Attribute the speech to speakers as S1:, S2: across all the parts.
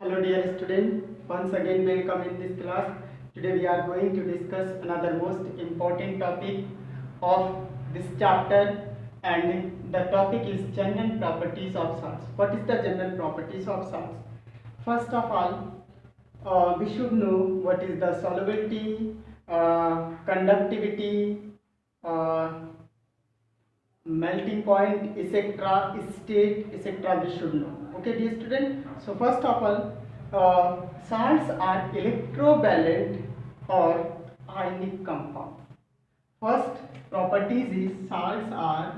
S1: Hello dear student, once again welcome in this class. Today we are going to discuss another most important topic of this chapter, and the topic is general properties of salts. What is the general properties of salts? First of all, we should know what is the solubility, conductivity, uh, melting point, etc., state, etc., we should know. Okay dear student, so first of all, salts are electrovalent or ionic compound. First properties is salts are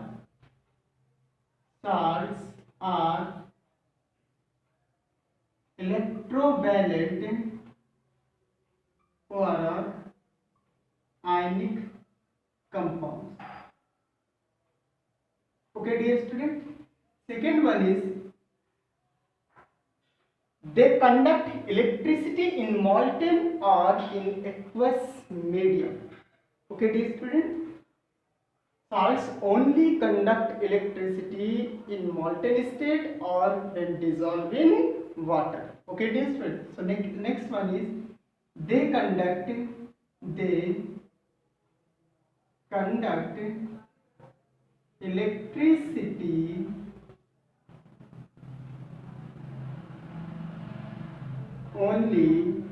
S1: electrovalent or ionic compounds. Okay dear student, second one is they conduct electricity in molten or in aqueous medium. Okay dear student, salts only conduct electricity in molten state or when dissolved in water. Okay dear student, so next one is they conduct electricity only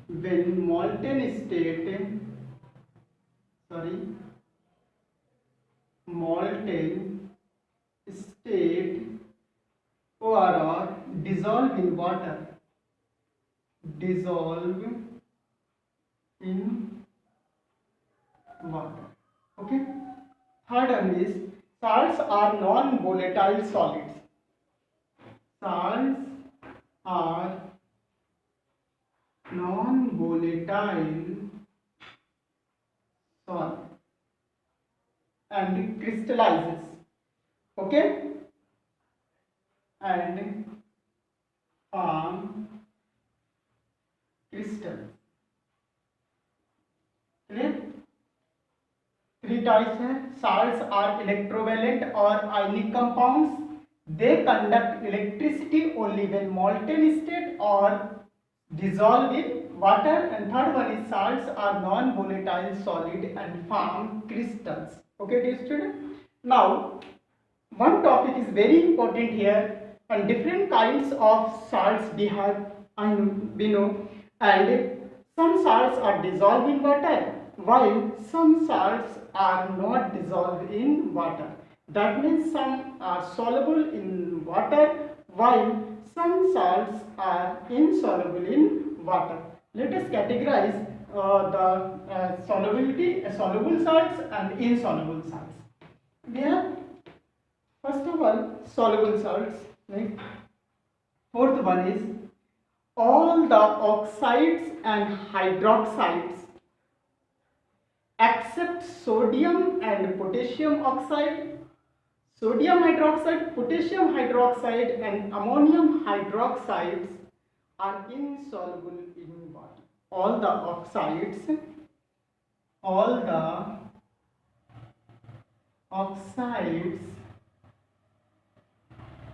S1: when molten state or dissolve in water. Okay, third one is salts are non-volatile solids. Salts are non-volatile solid and crystallizes. Okay, and form crystal. Clear? Three types हैं. Salts are electrovalent or ionic compounds. They conduct electricity only when molten state or dissolve in water. And third one is salts are non-volatile solid and form crystals. Okay dear student. Now one topic is very important here, and different kinds of salts we know, and some salts are dissolved in water while some salts are not dissolved in water. That means some are soluble in water while some salts are insoluble in water. Let us categorize the soluble salts and insoluble salts. We have first of all soluble salts. Right? Fourth one is all the oxides and hydroxides except sodium and potassium oxide, sodium hydroxide, potassium hydroxide and ammonium hydroxides are insoluble in water. All the oxides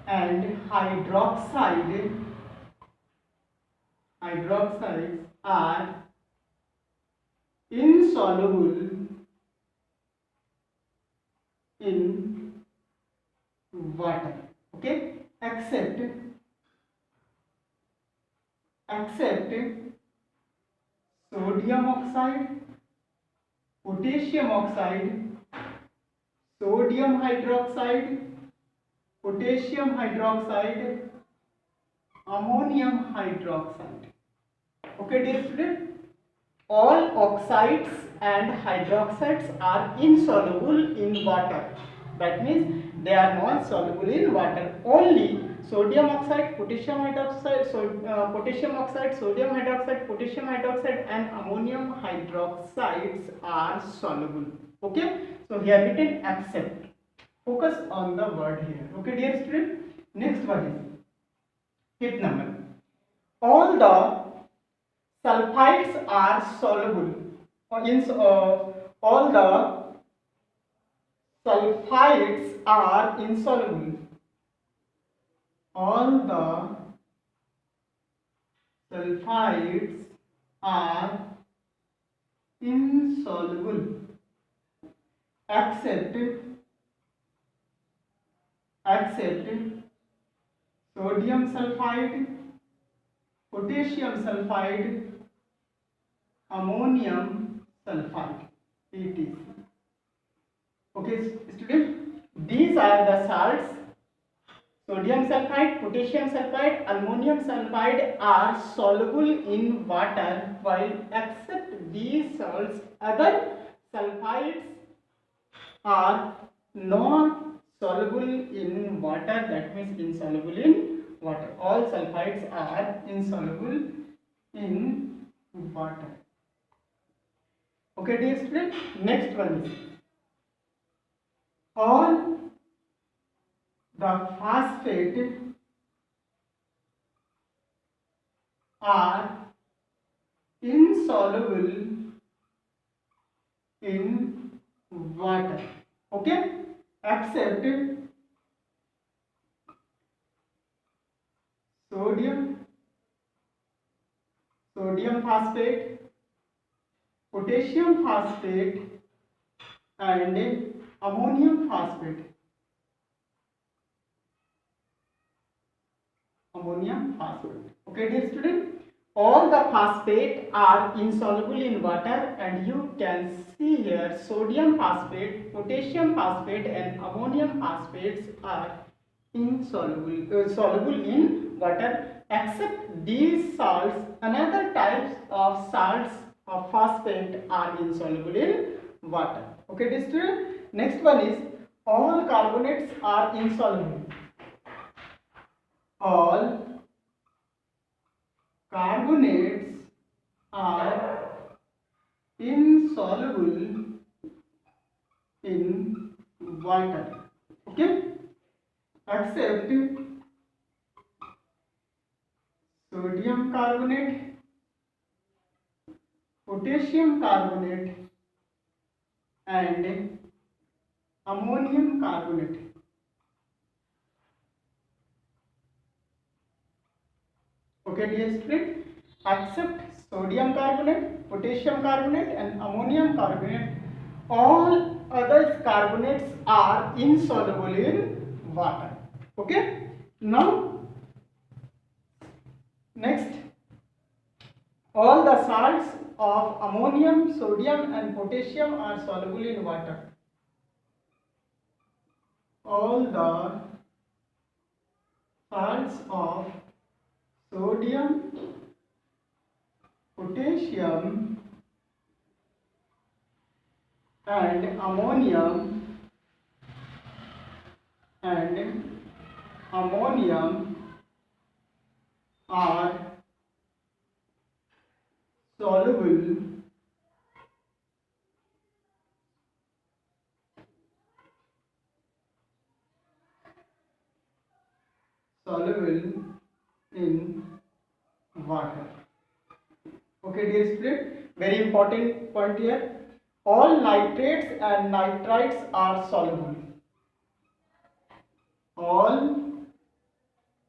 S1: and hydroxides are insoluble in water. Okay, except sodium oxide, potassium oxide, sodium hydroxide, potassium hydroxide, ammonium hydroxide. Okay dear student, all oxides and hydroxides are insoluble in water. That means they are not soluble in water. Only sodium oxide, potassium hydroxide, potassium oxide, sodium hydroxide, potassium hydroxide and ammonium hydroxides are soluble. Okay, so here written except. Focus on the word here. Okay dear student, next one is fifth number. All the sulfides are soluble. All the sulfides are insoluble. all the sulfides are insoluble except sodium sulfide, potassium sulfide, ammonium sulfide, etc. Okay, student, these are the salts. Sodium sulfide, potassium sulfide, ammonium sulfide are soluble in water, while except these salts, other sulfides are not soluble in water. That means insoluble in water. All sulfides are insoluble in water. Okay, dear student, next one is all the phosphate are insoluble in water. Okay, except sodium phosphate, potassium phosphate, and ammonium phosphate. Okay, dear student, all the phosphate are insoluble in water, and you can see here sodium phosphate, potassium phosphate, and ammonium phosphates are soluble in water. Except these salts, another types of salts of phosphate are insoluble in water. Okay, dear student, next one is all carbonates are insoluble. All carbonates are insoluble in water. Okay, except sodium carbonate, potassium carbonate, and ammonium carbonate. Okay, dear student, except sodium carbonate, potassium carbonate, and ammonium carbonate, all other carbonates are insoluble in water. Okay, now next, all the salts of ammonium, sodium, and potassium are soluble in water. All the salts of sodium, potassium, and ammonium are soluble in water. Okay, dear student, very important point here. All nitrates and nitrites are soluble. All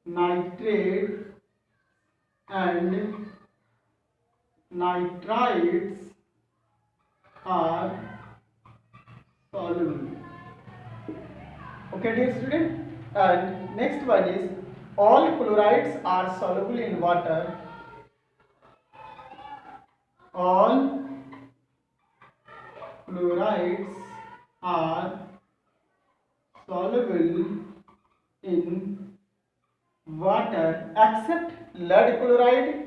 S1: nitrates and nitrites are soluble. Okay, dear student, and next one is all chlorides are soluble in water. All chlorides are soluble in water except lead chloride,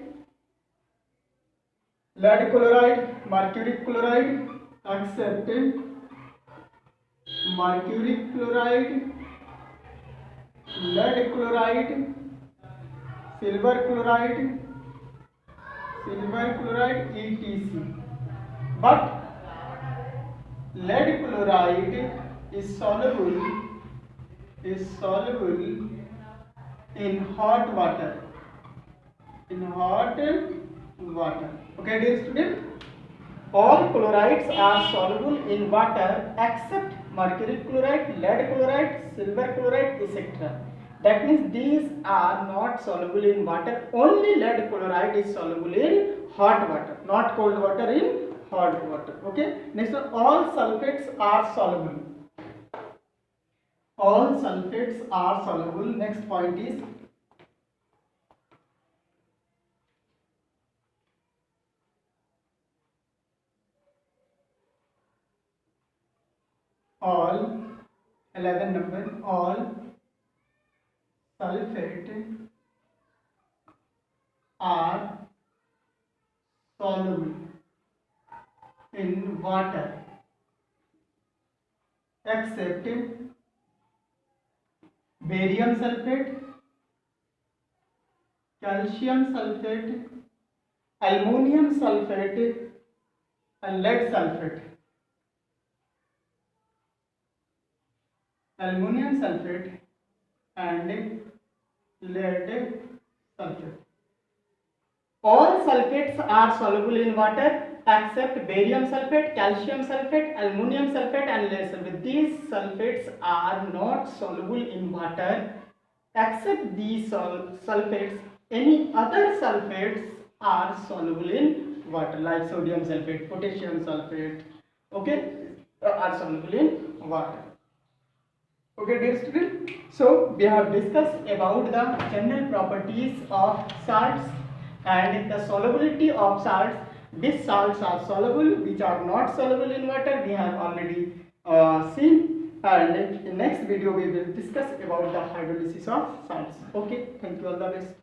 S1: mercury chloride, except mercury chloride, lead chloride, silver chloride, etc. But lead chloride is soluble in hot water. Okay, dear student, all chlorides are soluble in water except mercury chloride, lead chloride, silver chloride, etc. That means these are not soluble in water. Only lead chloride is soluble in hot water, not cold water in hot water. Okay. Next one, all sulfates are soluble. All sulfates are soluble. Next point is all 11 number, all sulfate are soluble in water except barium sulfate, calcium sulfate, aluminum sulfate and lead sulfate. Aluminum sulfate and lead sulfate. All sulfates are soluble in water except barium sulfate, calcium sulfate, aluminum sulfate and lead sulfate. These sulfates are not soluble in water except these sulfates. Any other sulfates are soluble in water like sodium sulfate, potassium sulfate, okay, are soluble in water. Okay, dear student, so we have discussed about the general properties of salts and the solubility of salts. Which salts are soluble, which are not soluble in water, we have already seen, and in next video we will discuss about the hydrolysis of salts. Okay, thank you, all the best.